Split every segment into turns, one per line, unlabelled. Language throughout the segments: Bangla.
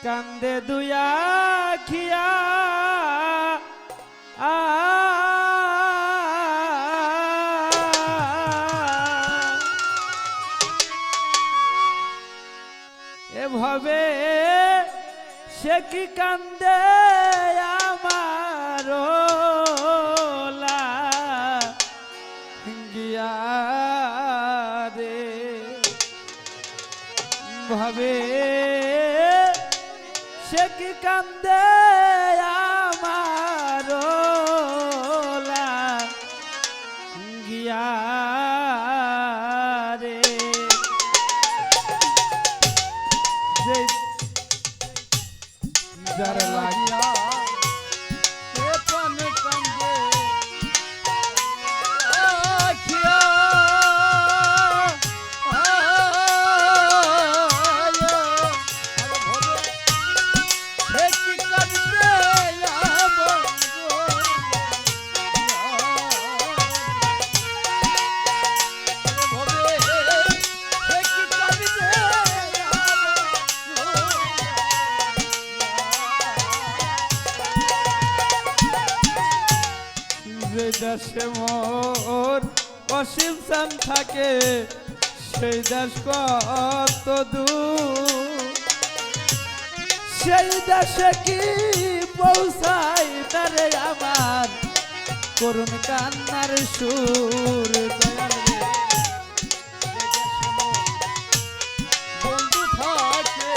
কান্দে দুয়া খিয়া এভাবে সে কি কান্দে আমার গিয়া রে ভাবে সে কি কান্দে আমার গিয়া রে যার লাগিয়া দেশে মোর অসীম চান থাকে সেই দেশ কত দূর সেই দেশে কি পৌঁছাই তারে আমার করুণ কান্নার সুর দয়াল রে বন্ধু থাকে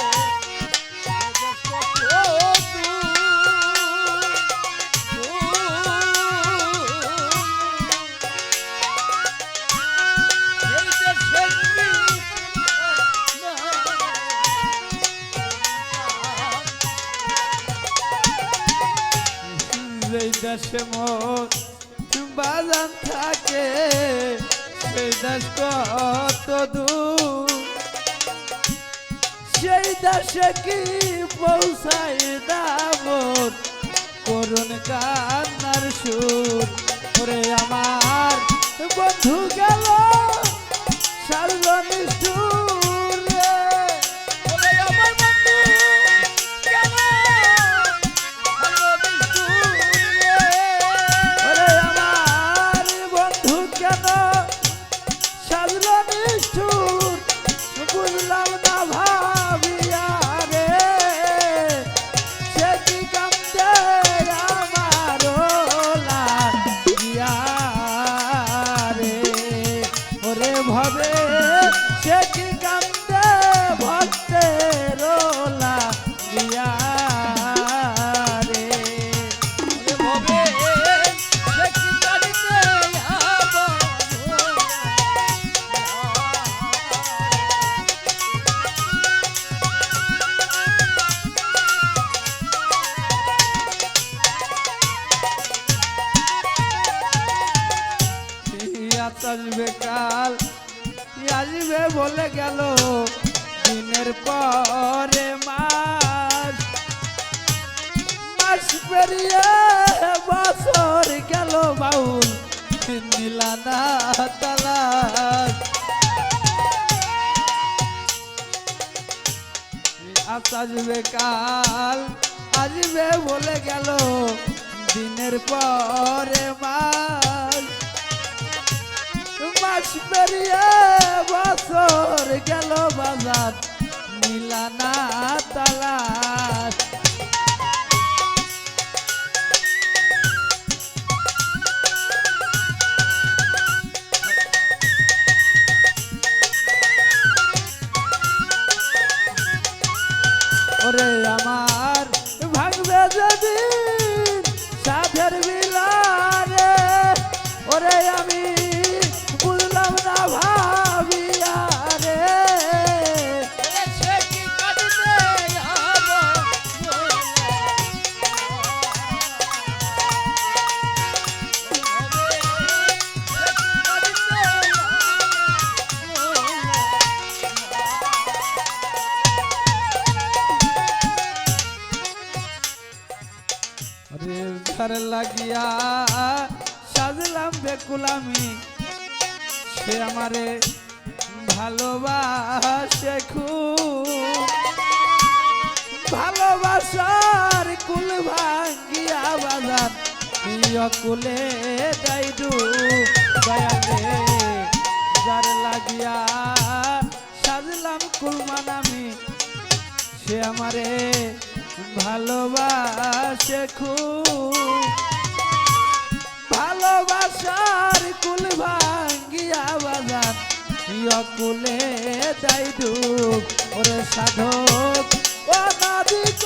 দেশে মোর বাজান থাকে সেই দেশ কত দূর সেই দেশে কি পৌঁছাই দামর করুণ কান্নার সুর ওরে আমার বন্ধু গেল সার্বনিষ্ঠুর বুঝলাম না ভাবিয়া রে সে কি কান্দে আমার লাগিয়া রে ওরে ভাবে সে কি কান্দে ভক্তের লাগিয়া রে ওরে ভাবে সে কি কান্দে আসবে কাল আসবে বলে গেল দিনের পরে মাস মাস পেরিয়ে বছর গেল বাউল নীলানা তালাশ আসবে কাল আসবে বলে গেল দিনের পরে মাস মাস পেরিয়ে বছর গেল বাজার নীলানা তালাশ ওরে আমার ভাঙবে যদি সাধের বিলারে ওরে আমি বুঝলাম না ভাবিয়া রে সে কি কাঁদতে রে লাগিয়া সাজলাম বেকুলামি সে আমারে ভালোবাসে খুব ভালো ভালোবাসার কুল ভাঙ্গিয়া বাজান কুলে দাইডু দয়ালে যার লাগিয়া সাজলাম কুলমান আমি সে আমারে ভালোবাসে খুব ভালোবাসার কুল ভাঙ্গিয়া বাজান কুলে দাইডু ওরে সাধক ও নাদিক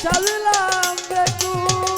সাজলাম বেকুল